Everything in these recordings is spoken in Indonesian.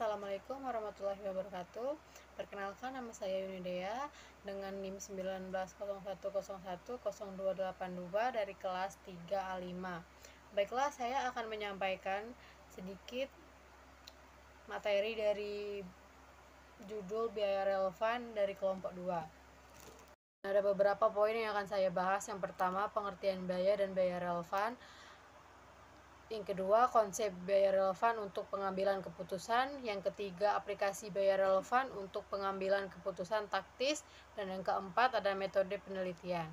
Assalamualaikum warahmatullahi wabarakatuh. Perkenalkan, nama saya Yunidea dengan NIM 1901010282 dari kelas 3A5. Baiklah, saya akan menyampaikan sedikit materi dari judul biaya relevan dari kelompok 2. Ada beberapa poin yang akan saya bahas. Yang pertama, pengertian biaya dan biaya relevan. Yang kedua, konsep biaya relevan untuk pengambilan keputusan. Yang ketiga, aplikasi biaya relevan untuk pengambilan keputusan taktis. Dan yang keempat, ada metode penelitian.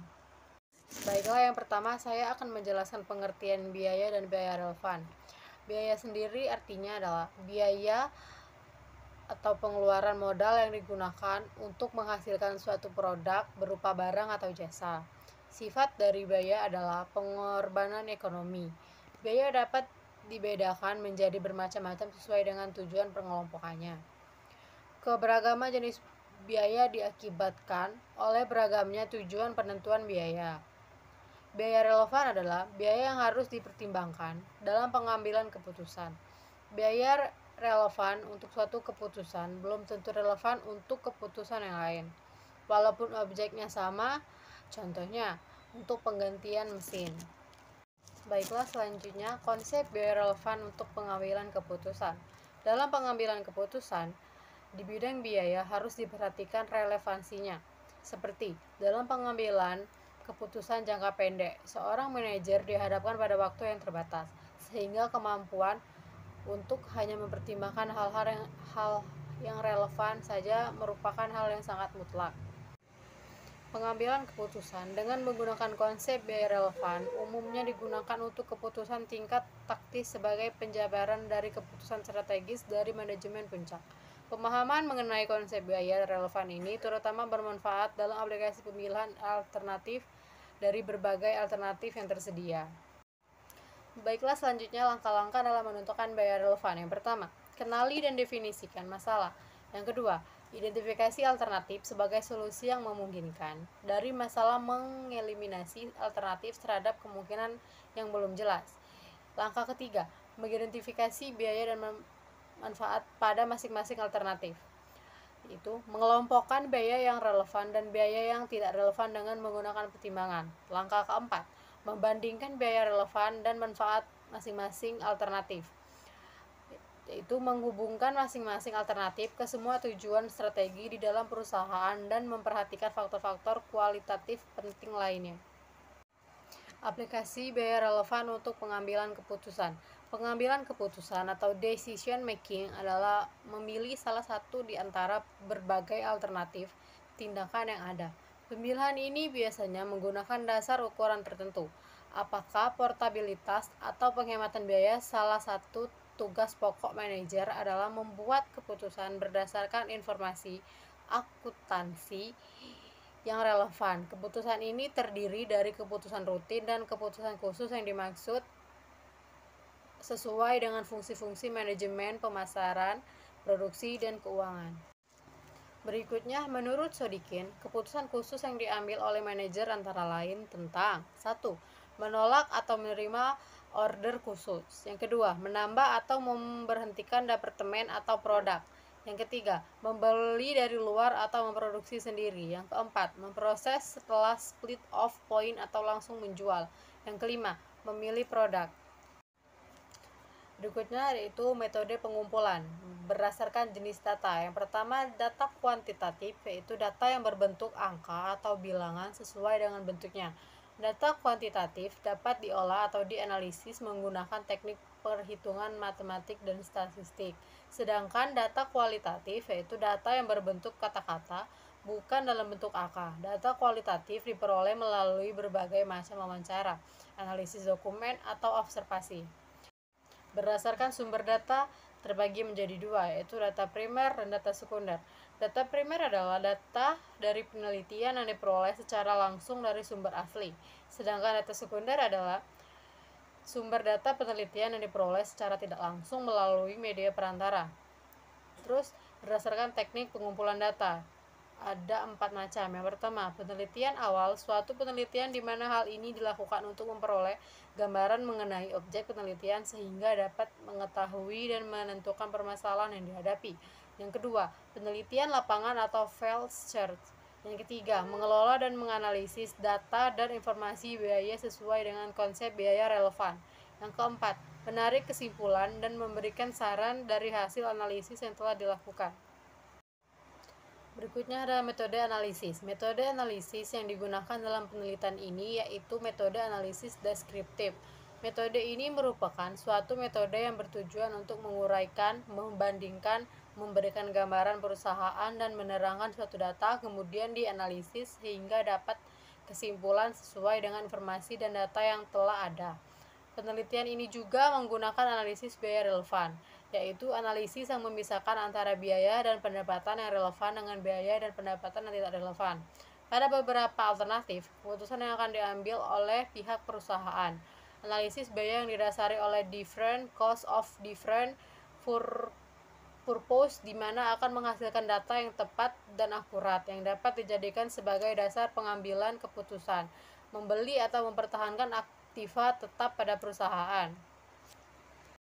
Baiklah, yang pertama saya akan menjelaskan pengertian biaya dan biaya relevan. Biaya sendiri artinya adalah biaya atau pengeluaran modal yang digunakan untuk menghasilkan suatu produk berupa barang atau jasa. Sifat dari biaya adalah pengorbanan ekonomi. Biaya dapat dibedakan menjadi bermacam-macam sesuai dengan tujuan pengelompokannya. Keberagaman jenis biaya diakibatkan oleh beragamnya tujuan penentuan biaya. Biaya relevan adalah biaya yang harus dipertimbangkan dalam pengambilan keputusan. Biaya relevan untuk suatu keputusan belum tentu relevan untuk keputusan yang lain, walaupun objeknya sama, contohnya untuk penggantian mesin. Baiklah, selanjutnya konsep biaya relevan untuk pengambilan keputusan. Dalam pengambilan keputusan, di bidang biaya harus diperhatikan relevansinya. Seperti dalam pengambilan keputusan jangka pendek, seorang manajer dihadapkan pada waktu yang terbatas, sehingga kemampuan untuk hanya mempertimbangkan hal yang relevan saja merupakan hal yang sangat mutlak. Pengambilan keputusan dengan menggunakan konsep biaya relevan umumnya digunakan untuk keputusan tingkat taktis sebagai penjabaran dari keputusan strategis dari manajemen puncak. Pemahaman mengenai konsep biaya relevan ini terutama bermanfaat dalam aplikasi pemilihan alternatif dari berbagai alternatif yang tersedia. Baiklah, selanjutnya langkah-langkah dalam menentukan biaya relevan. Yang pertama, kenali dan definisikan masalah. Yang kedua, identifikasi alternatif sebagai solusi yang memungkinkan. Dari masalah, mengeliminasi alternatif terhadap kemungkinan yang belum jelas. Langkah ketiga, mengidentifikasi biaya dan manfaat pada masing-masing alternatif. Itu mengelompokkan biaya yang relevan dan biaya yang tidak relevan dengan menggunakan pertimbangan. Langkah keempat, membandingkan biaya relevan dan manfaat masing-masing alternatif, yaitu menghubungkan masing-masing alternatif ke semua tujuan strategi di dalam perusahaan dan memperhatikan faktor-faktor kualitatif penting lainnya. Aplikasi biaya relevan untuk pengambilan keputusan. Pengambilan keputusan atau decision making adalah memilih salah satu di antara berbagai alternatif tindakan yang ada. Pemilihan ini biasanya menggunakan dasar ukuran tertentu. Apakah portabilitas atau penghematan biaya? Salah satu tugas pokok manajer adalah membuat keputusan berdasarkan informasi akuntansi yang relevan. Keputusan ini terdiri dari keputusan rutin dan keputusan khusus yang dimaksud sesuai dengan fungsi-fungsi manajemen, pemasaran, produksi, dan keuangan. Berikutnya, menurut Sodikin, keputusan khusus yang diambil oleh manajer antara lain tentang 1. Menolak atau menerima order khusus. Yang kedua, menambah atau memberhentikan departemen atau produk. Yang ketiga, membeli dari luar atau memproduksi sendiri. Yang keempat, memproses setelah split off point atau langsung menjual. Yang kelima, memilih produk. Berikutnya yaitu metode pengumpulan berdasarkan jenis data. Yang pertama, data kuantitatif, yaitu data yang berbentuk angka atau bilangan sesuai dengan bentuknya. Data kuantitatif dapat diolah atau dianalisis menggunakan teknik perhitungan matematik dan statistik. Sedangkan data kualitatif yaitu data yang berbentuk kata-kata, bukan dalam bentuk angka. Data kualitatif diperoleh melalui berbagai macam wawancara, analisis dokumen, atau observasi. Berdasarkan sumber data terbagi menjadi dua, yaitu data primer dan data sekunder. Data primer adalah data dari penelitian yang diperoleh secara langsung dari sumber asli, sedangkan data sekunder adalah sumber data penelitian yang diperoleh secara tidak langsung melalui media perantara. Terus, berdasarkan teknik pengumpulan data. ada 4 macam. Yang pertama, penelitian awal, suatu penelitian di mana hal ini dilakukan untuk memperoleh gambaran mengenai objek penelitian sehingga dapat mengetahui dan menentukan permasalahan yang dihadapi. Yang kedua, penelitian lapangan atau field search. Yang ketiga, mengelola dan menganalisis data dan informasi biaya sesuai dengan konsep biaya relevan. Yang keempat, menarik kesimpulan dan memberikan saran dari hasil analisis yang telah dilakukan. Berikutnya adalah metode analisis. Metode analisis yang digunakan dalam penelitian ini yaitu metode analisis deskriptif. Metode ini merupakan suatu metode yang bertujuan untuk menguraikan, membandingkan, memberikan gambaran perusahaan dan menerangkan suatu data, kemudian dianalisis sehingga dapat kesimpulan sesuai dengan informasi dan data yang telah ada. Penelitian ini juga menggunakan analisis biaya relevan, yaitu analisis yang memisahkan antara biaya dan pendapatan yang relevan dengan biaya dan pendapatan yang tidak relevan. Pada beberapa alternatif, keputusan yang akan diambil oleh pihak perusahaan. Analisis biaya yang didasari oleh different cost of different purpose, di mana akan menghasilkan data yang tepat dan akurat yang dapat dijadikan sebagai dasar pengambilan keputusan, membeli atau mempertahankan aktiva tetap pada perusahaan.